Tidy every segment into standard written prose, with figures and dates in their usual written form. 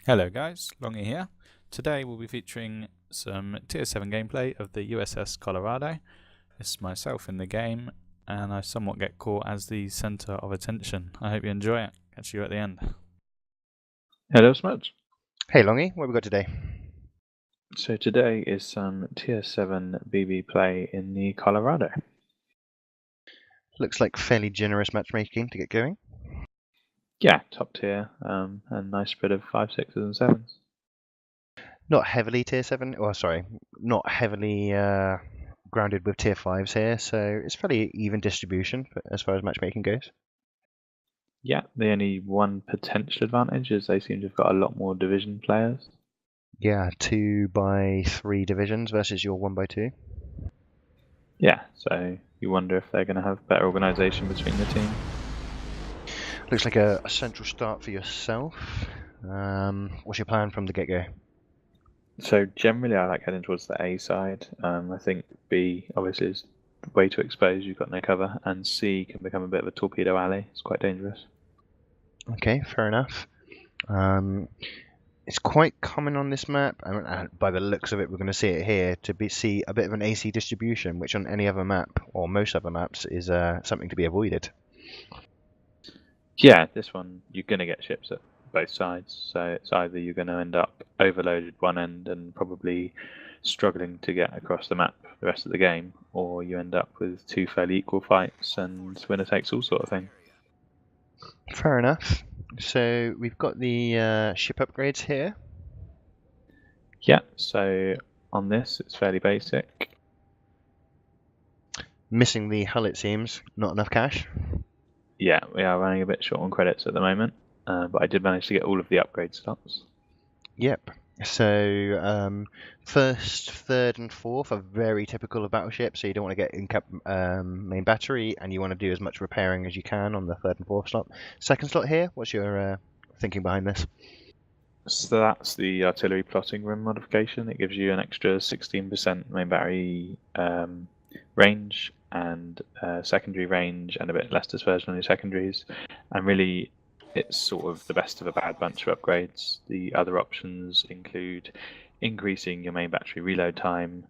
Hello guys, Longy here. Today we'll be featuring some Tier 7 gameplay of the USS Colorado. This is myself in the game, and I somewhat get caught as the centre of attention. I hope you enjoy it. Catch you at the end. Hello, Smudge. Hey Longy, what have we got today? So today is some Tier 7 BB play in the Colorado. Looks like fairly generous matchmaking to get going. Yeah, top tier, and nice spread of 5s, 6s and 7s. Not heavily tier 7, or sorry, not heavily grounded with tier 5s here, so it's fairly even distribution as far as matchmaking goes. Yeah, the only one potential advantage is they seem to have got a lot more division players. Yeah, 2x3 divisions versus your 1x2. Yeah, so you wonder if they're going to have better organisation between the team. Looks like a central start for yourself. What's your plan from the get-go? So generally I like heading towards the A side. I think B obviously is way too exposed, you've got no cover, and C can become a bit of a torpedo alley. It's quite dangerous. Okay, fair enough. It's quite common on this map, and by the looks of it, we're going to see it here, to see a bit of an AC distribution, which on any other map, or most other maps, is something to be avoided. Yeah, this one you're going to get ships at both sides, so it's either you're going to end up overloaded one end and probably struggling to get across the map the rest of the game, or you end up with two fairly equal fights and winner takes all sort of thing. Fair enough. So we've got the ship upgrades here. Yeah, so on this it's fairly basic. Missing the hull, it seems. Not enough cash. Yeah, we are running a bit short on credits at the moment, but I did manage to get all of the upgrade slots. Yep. So first, third, and fourth are very typical of battleships. So you don't want to get in-cap main battery, and you want to do as much repairing as you can on the third and fourth slot. Second slot here. What's your thinking behind this? So that's the artillery plotting room modification. It gives you an extra 16% main battery range and secondary range, and a bit less dispersion on your secondaries. And really, it's sort of the best of a bad bunch of upgrades. The other options include increasing your main battery reload time,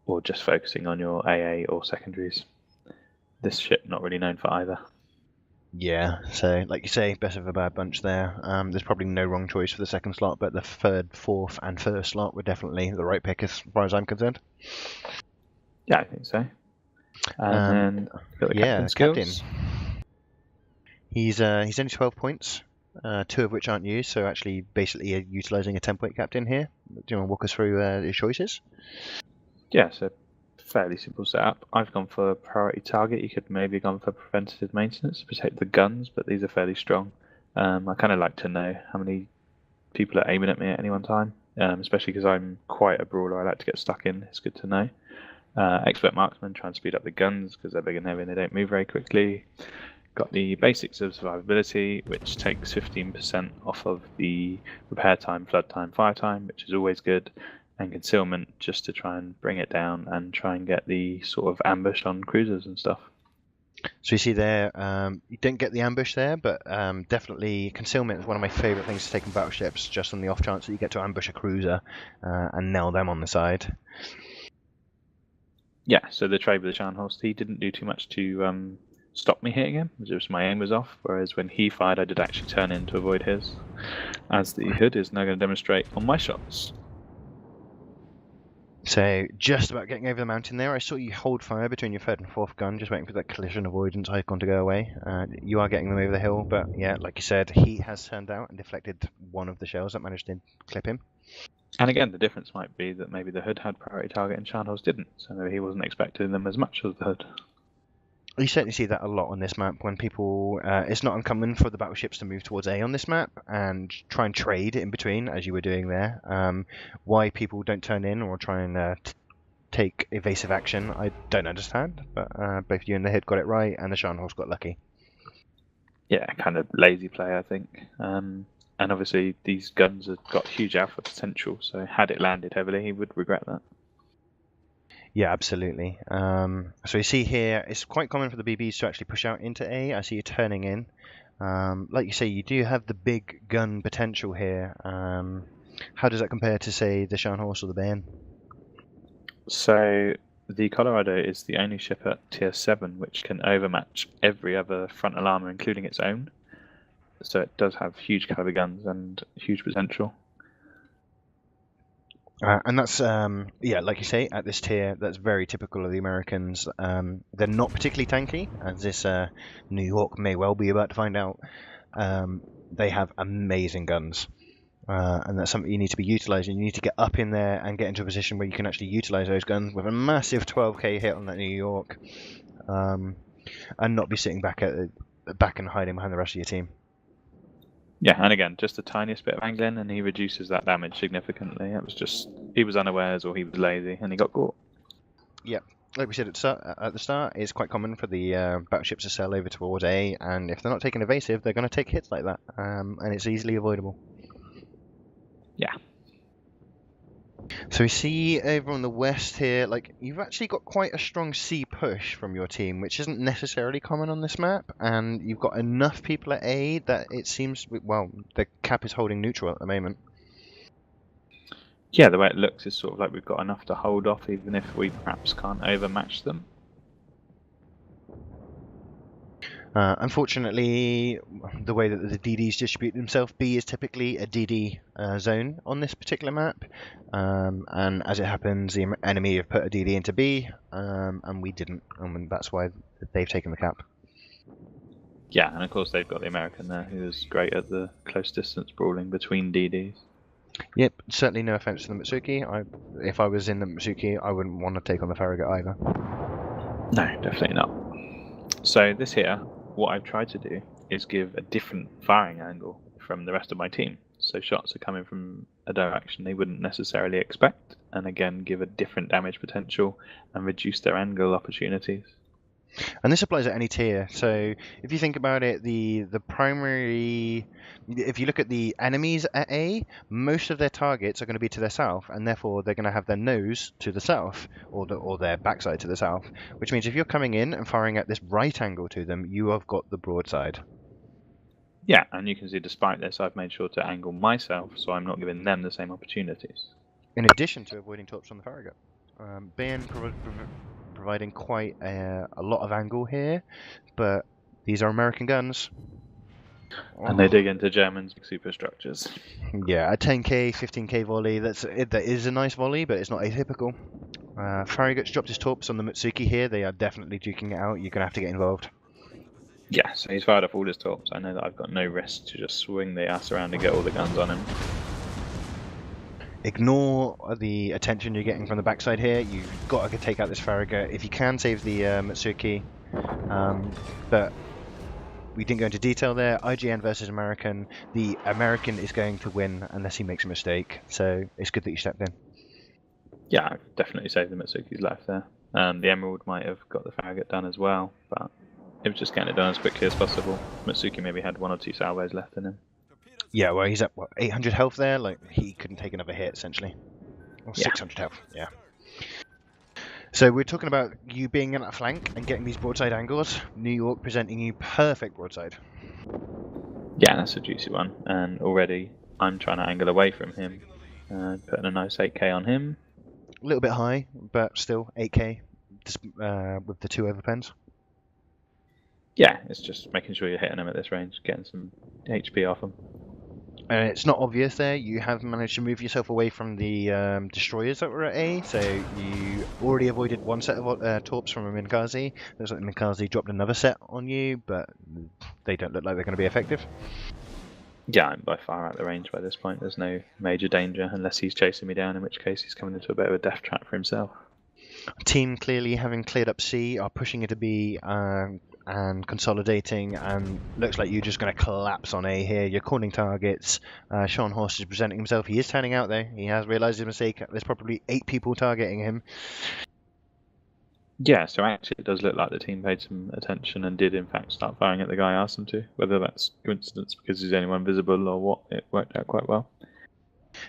or just focusing on your AA or secondaries. This ship not really known for either. Yeah, so like you say, best of a bad bunch there. There's probably no wrong choice for the second slot, but the third, fourth, and first slot were definitely the right pick as far as I'm concerned. Yeah, I think so. And then got the captain's skills. He's only 12 points, 2 of which aren't used, so actually basically utilising a 10-point captain here. Do you want to walk us through his choices? Yeah, so fairly simple setup. I've gone for priority target. You could maybe have gone for preventative maintenance to protect the guns, but these are fairly strong. I kind of like to know how many people are aiming at me at any one time, especially because I'm quite a brawler. I like to get stuck in. It's good to know. Expert marksman, try and speed up the guns because they're big and heavy and they don't move very quickly. Got the basics of survivability, which takes 15% off of the repair time, flood time, fire time, which is always good. And concealment, just to try and bring it down and try and get the sort of ambush on cruisers and stuff. So you see there, you don't get the ambush there, but definitely concealment is one of my favourite things to take in battleships, just on the off chance that you get to ambush a cruiser and nail them on the side. Yeah, so the trade with the Scharnhorst, he didn't do too much to stop me hitting him, just my aim was off, whereas when he fired I did actually turn in to avoid his, as the hood is now going to demonstrate on my shots. So just about getting over the mountain there, I saw you hold fire between your third and fourth gun, just waiting for that collision avoidance icon to go away. You are getting them over the hill, but yeah, like you said, he has turned out and deflected one of the shells that managed to clip him. And again, the difference might be that maybe the hood had priority target and Scharnhorst didn't, so maybe he wasn't expecting them as much as the hood. You certainly see that a lot on this map when people, it's not uncommon for the battleships to move towards A on this map and try and trade in between, as you were doing there. Why people don't turn in or try and take evasive action, I don't understand, but both you and the hood got it right, and the Scharnhorst got lucky. Yeah, kind of lazy play, I think. And obviously these guns have got huge alpha potential, so had it landed heavily, he would regret that. Yeah, absolutely. So you see here, it's quite common for the BBs to actually push out into A. I see you turning in. Like you say, you do have the big gun potential here. How does that compare to, say, the Scharnhorst or the Bayern? So the Colorado is the only ship at tier 7 which can overmatch every other frontal armor, including its own. So it does have huge caliber guns and huge potential. And that's, yeah, like you say, at this tier, that's very typical of the Americans. They're not particularly tanky, as this New York may well be about to find out. They have amazing guns. And that's something you need to be utilising. You need to get up in there and get into a position where you can actually utilise those guns with a massive 12k hit on that New York, and not be sitting back and hiding behind the rest of your team. Yeah, and again, just the tiniest bit of angling, and he reduces that damage significantly. It was just he was unawares or he was lazy, and he got caught. Yep. Like we said at the start, it's quite common for the battleships to sail over towards A, and if they're not taking evasive, they're going to take hits like that, and it's easily avoidable. Yeah. So we see over on the west here, like, you've actually got quite a strong C push from your team, which isn't necessarily common on this map, and you've got enough people at A that it seems, well, the cap is holding neutral at the moment. Yeah, the way it looks is sort of like we've got enough to hold off, even if we perhaps can't overmatch them. Unfortunately, the way that the DDs distribute themselves, B is typically a DD zone on this particular map, and as it happens, the enemy have put a DD into B, and we didn't, and that's why they've taken the cap. Yeah, and of course they've got the American there, who is great at the close distance brawling between DDs. Yep, certainly no offense to the Mitsuki. If I was in the Mitsuki, I wouldn't want to take on the Farragut either. No, definitely not. So this here, what I've tried to do is give a different firing angle from the rest of my team. So shots are coming from a direction they wouldn't necessarily expect, and again give a different damage potential and reduce their angle opportunities. And this applies at any tier. So if you think about it, the primary, if you look at the enemies at A, most of their targets are going to be to their south, and therefore they're going to have their nose to the south, or their backside to the south. Which means if you're coming in and firing at this right angle to them, you have got the broadside. Yeah, and you can see despite this, I've made sure to angle myself so I'm not giving them the same opportunities. In addition to avoiding torps from the Farragut. Ben providing quite a lot of angle here, but these are American guns. And they dig into German superstructures. Yeah, a 10k, 15k volley, that is a nice volley, but it's not atypical. Farragut's dropped his torps on the Mitsuki here. They are definitely duking it out. You're going to have to get involved. Yeah, so he's fired off all his torps. I know that I've got no risk to just swing the ass around and get all the guns on him. Ignore the attention you're getting from the backside here. You've got to take out this Farragut. If you can, save the Mitsuki. But we didn't go into detail there. IGN versus American. The American is going to win unless he makes a mistake. So it's good that you stepped in. Yeah, I've definitely saved the Mitsuki's life there. The Emerald might have got the Farragut done as well, but it was just getting it done as quickly as possible. Mitsuki maybe had 1 or 2 salvos left in him. Yeah, well, he's at, what, 800 health there? Like, he couldn't take another hit, essentially. Or 600 health, yeah. So we're talking about you being in that flank and getting these broadside angles. New York presenting you perfect broadside. Yeah, that's a juicy one. And already I'm trying to angle away from him. Putting a nice 8k on him. A little bit high, but still 8k with the 2 overpens. Yeah, it's just making sure you're hitting him at this range, getting some HP off him. And it's not obvious there. You have managed to move yourself away from the destroyers that were at A, so you already avoided 1 set of torps from a Minkazi. Looks like the Minkazi dropped another set on you, but they don't look like they're going to be effective. Yeah, I'm by far out of the range by this point. There's no major danger unless he's chasing me down, in which case he's coming into a bit of a death trap for himself. Team clearly having cleared up C are pushing it to B and consolidating, and looks like you're just going to collapse on A here. You're cornering targets. Scharnhorst is presenting himself. He is turning out though. He has realised his mistake. There's probably 8 people targeting him. Yeah, so actually it does look like the team paid some attention and did in fact start firing at the guy I asked them to. Whether that's coincidence because he's the only one visible or what, it worked out quite well.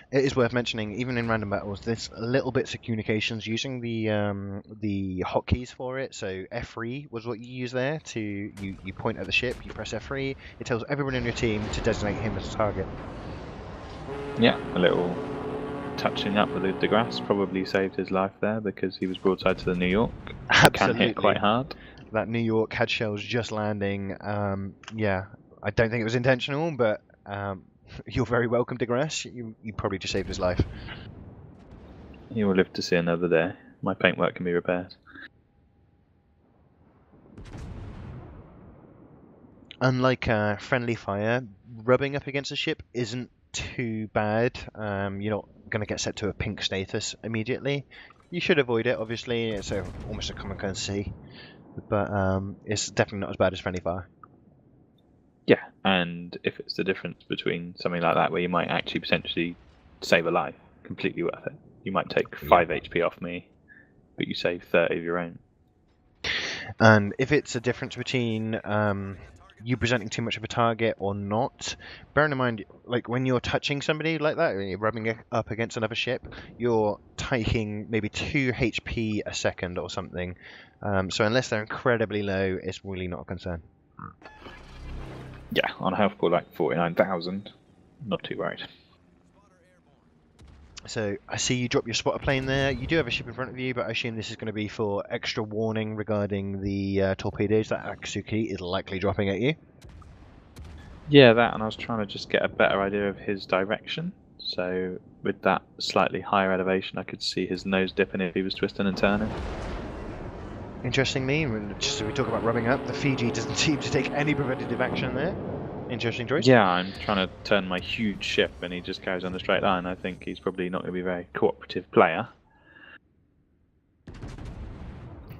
It is worth mentioning, even in random battles, there's little bits of communications using the hotkeys for it. So F3 was what you use there to you point at the ship, you press F3, it tells everyone in your team to designate him as a target. Yeah, a little touching up with the DeGrasse probably saved his life there because he was broadside to the New York. Absolutely. Can hit quite hard. That New York had shells just landing. Yeah, I don't think it was intentional, but you're very welcome, DeGrasse. You probably just saved his life. He will live to see another day. My paintwork can be repaired. Unlike friendly fire, rubbing up against a ship isn't too bad. You're not going to get set to a pink status immediately. You should avoid it, obviously. It's almost a common courtesy, but it's definitely not as bad as friendly fire. Yeah, and if it's the difference between something like that where you might actually potentially save a life, completely worth it. You might take 5 HP off me, but you save 30 of your own. And if it's a difference between you presenting too much of a target or not, bearing in mind, like when you're touching somebody like that, when you're rubbing it up against another ship, you're taking maybe 2 HP a second or something. So unless they're incredibly low, it's really not a concern. Yeah, on a health pool like 49,000, not too worried. So I see you drop your spotter plane there. You do have a ship in front of you, but I assume this is going to be for extra warning regarding the torpedoes that Akatsuki is likely dropping at you. Yeah, that, and I was trying to just get a better idea of his direction. So with that slightly higher elevation, I could see his nose dipping if he was twisting and turning. Interestingly, just as we talk about rubbing up, the Fiji doesn't seem to take any preventative action there. Interesting choice. Yeah, I'm trying to turn my huge ship and he just carries on a straight line. I think he's probably not going to be a very cooperative player.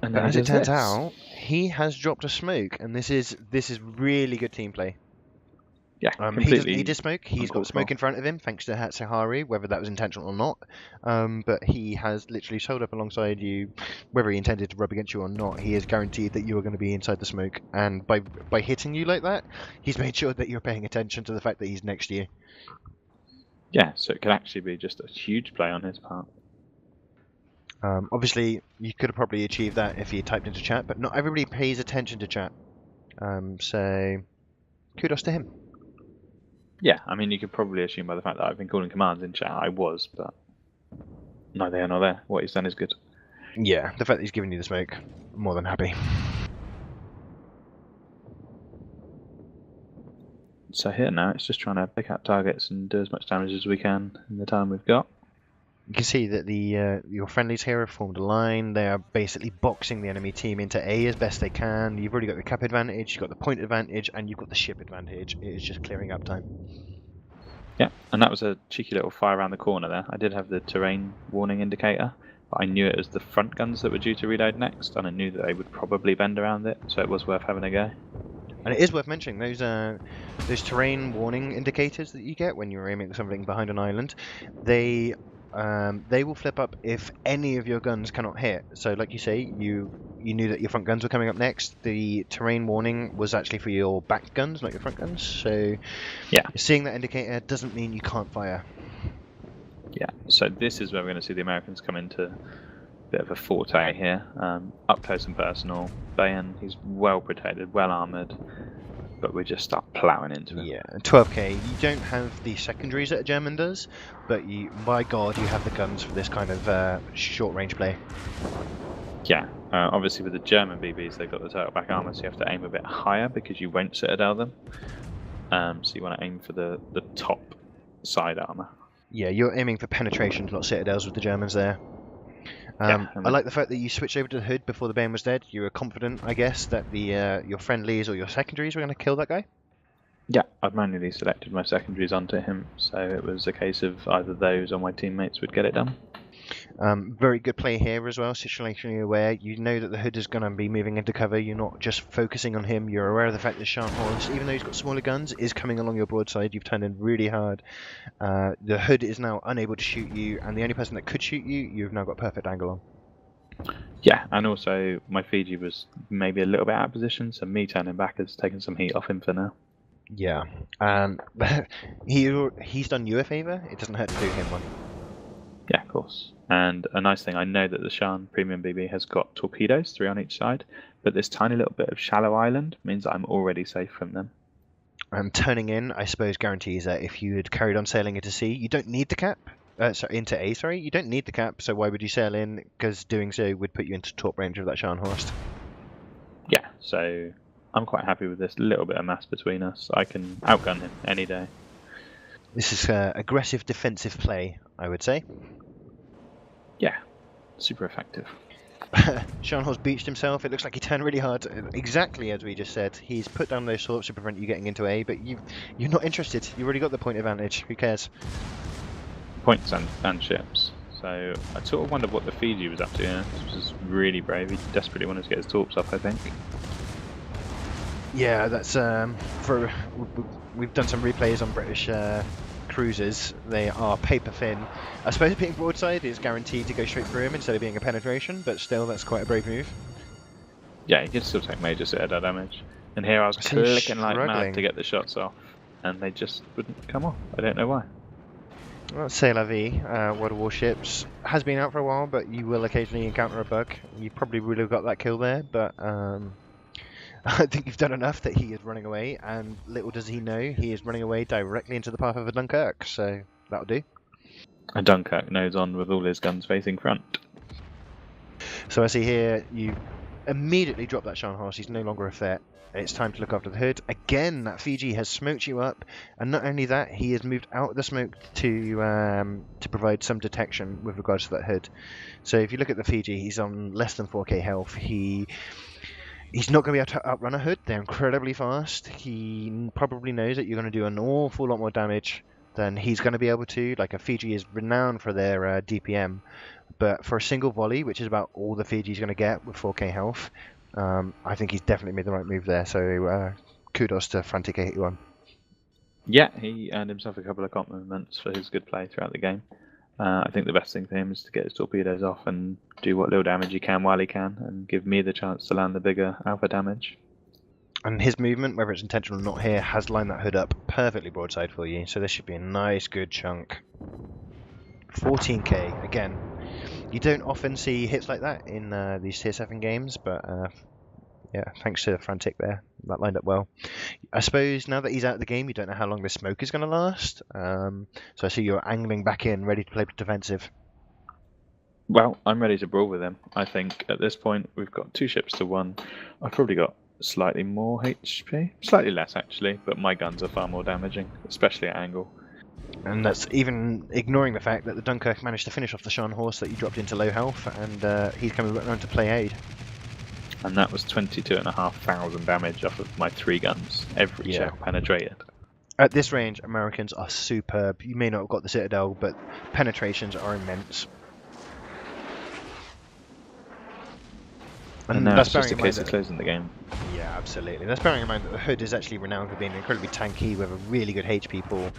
And But as it turns out, he has dropped a smoke, and this is really good team play. Yeah, He doesn't completely. need his smoke. He's got smoke in front of him, thanks to Hatsahari, whether that was intentional or not. But he has literally sold up alongside you, whether he intended to rub against you or not. He is guaranteed that you are going to be inside the smoke, and by hitting you like that, he's made sure that you're paying attention to the fact that he's next to you. Yeah, so it could actually be just a huge play on his part. Obviously, you could have probably achieved that if you typed into chat, but not everybody pays attention to chat. So, kudos to him. Yeah, I mean, you could probably assume by the fact that I've been calling commands in chat, I was, but neither here nor there. What he's done is good. Yeah, the fact that he's giving you the smoke, more than happy. So here now, it's just trying to pick out targets and do as much damage as we can in the time we've got. You can see that your friendlies here have formed a line. They are basically boxing the enemy team into A as best they can. You've already got the cap advantage, you've got the point advantage, and you've got the ship advantage. It is just clearing up time. Yeah, and that was a cheeky little fire around the corner there. I did have the terrain warning indicator, but I knew it was the front guns that were due to reload next, and I knew that they would probably bend around it, so it was worth having a go. And it is worth mentioning, those terrain warning indicators that you get when you're aiming at something behind an island, they will flip up if any of your guns cannot hit. So like you say, you knew that your front guns were coming up next. The terrain warning was actually for your back guns, not your front guns. So yeah, seeing that indicator doesn't mean you can't fire. Yeah, so this is where we're going to see the Americans come into a bit of a forte here. Up close and personal. Bayan, he's well protected, well armoured, but we just start ploughing into him. Yeah, 12k. You don't have the secondaries that a German does, but by God, you have the guns for this kind of short-range play. Yeah, obviously with the German BBs, they've got the turtle back armour, so you have to aim a bit higher because you won't citadel them. So you want to aim for the top side armour. Yeah, you're aiming for penetrations, not citadels with the Germans there. Yeah, I like the fact that you switched over to the hood before the Bayan was dead. You were confident, I guess, that your friendlies or your secondaries were going to kill that guy? Yeah, I'd manually selected my secondaries onto him, so it was a case of either those or my teammates would get it done. Very good play here as well, situationally aware. You know that the hood is going to be moving into cover. You're not just focusing on him. You're aware of the fact that Sharp Horse, even though he's got smaller guns, is coming along your broadside. You've turned in really hard. The hood is now unable to shoot you, and the only person that could shoot you, you've now got perfect angle on. Yeah, and also my Fiji was maybe a little bit out of position, so me turning back has taken some heat off him for now. Yeah, he's done you a favour. It doesn't hurt to do him one. Yeah, of course. And a nice thing, I know that the Shan Premium BB has got torpedoes, 3 on each side, but this tiny little bit of shallow island means that I'm already safe from them. And turning in, I suppose, guarantees that if you had carried on sailing into sea, you don't need the cap. Into A, sorry, you don't need the cap. So why would you sail in? Because doing so would put you into top range of that Scharnhorst. Yeah, so I'm quite happy with this little bit of mass between us. I can outgun him any day. This is aggressive defensive play, I would say. Yeah, super effective. Scharnhorst beached himself. It looks like he turned really hard. Exactly as we just said. He's put down those sorts to prevent you getting into A, but you're not interested. You've already got the point advantage. Who cares? Points and ships. So I sort of wondered what the Fiji was up to. Yeah, this was really brave. He desperately wanted to get his torps up, I think. Yeah, that's we've done some replays on British cruisers. They are paper thin. I suppose being broadside is guaranteed to go straight through him instead of being a penetration, but still, that's quite a brave move. Yeah, he can still take major citadel damage. And here I was clicking like mad to get the shots off, and they just wouldn't come off. I don't know why. Well, C'est la vie. World of Warships has been out for a while, but you will occasionally encounter a bug. You probably would have got that kill there, but I think you've done enough that he is running away, and little does he know, he is running away directly into the path of a Dunkirk, so that'll do. And Dunkirk nose on with all his guns facing front. So I see here, you immediately drop that Scharnhorst, he's no longer a threat. It's time to look after the hood. Again, that Fiji has smoked you up, and not only that, he has moved out of the smoke to provide some detection with regards to that hood. So if you look at the Fiji, he's on less than 4k health. He's not going to be able to outrun a hood. They're incredibly fast. He probably knows that you're going to do an awful lot more damage than he's going to be able to. Like, a Fiji is renowned for their DPM, but for a single volley, which is about all the Fiji's going to get with 4k health, I think he's definitely made the right move there. So kudos to Frantic 81. Yeah, he earned himself a couple of compliments for his good play throughout the game. I think the best thing for him is to get his torpedoes off and do what little damage he can while he can, and give me the chance to land the bigger alpha damage. And his movement, whether it's intentional or not here, has lined that hood up perfectly broadside for you. So this should be a nice, good chunk. 14k, again. You don't often see hits like that in these tier 7 games, but yeah, thanks to Frantic there. That lined up well. I suppose now that he's out of the game, you don't know how long this smoke is going to last. So I see you're angling back in, ready to play defensive. Well, I'm ready to brawl with him. I think at this point we've got 2 ships to 1. I've probably got slightly more HP. Slightly less, actually, but my guns are far more damaging, especially at angle. And that's even ignoring the fact that the Dunkirk managed to finish off the Scharnhorst that you dropped into low health, and he's coming around to play aid. And that was 22,500 damage off of my 3 guns. Every shell penetrated. At this range, Americans are superb. You may not have got the Citadel, but penetrations are immense. And now it's just a case of closing the game. Yeah, absolutely. That's bearing in mind that the hood is actually renowned for being incredibly tanky with a really good HP pool.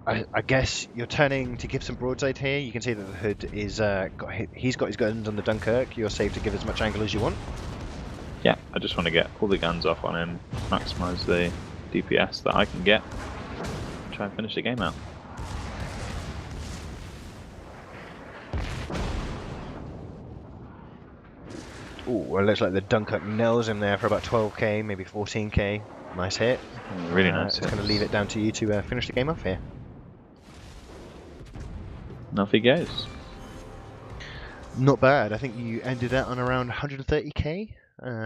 I guess you're turning to give some broadside here. You can see that the hood is he's got his guns on the Dunkirk. You're safe to give as much angle as you want. Yeah, I just want to get all the guns off on him, maximise the DPS that I can get, and try and finish the game out. Ooh, well, it looks like the Dunkirk nails him there for about 12k, maybe 14k. Nice hit. Really nice. It's going to leave it down to you to finish the game off here. And off he goes. Not bad. I think you ended that on around 130k,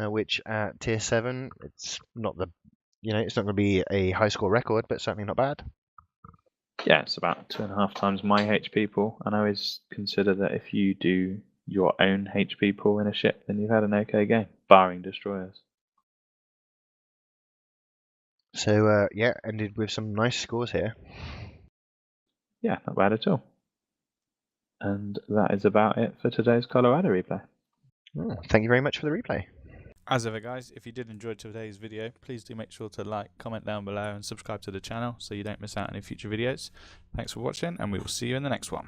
which at tier 7, it's not the, it's not going to be a high score record, but certainly not bad. Yeah, it's about 2.5 times my HP pool, and I always consider that if you do your own HP pool in a ship, then you've had an okay game, barring destroyers. So yeah, ended with some nice scores here. Yeah, not bad at all. And that is about it for today's Colorado replay. Oh, thank you very much for the replay. As ever, guys, if you did enjoy today's video, please do make sure to like, comment down below and subscribe to the channel so you don't miss out on any future videos. Thanks for watching, and we will see you in the next one.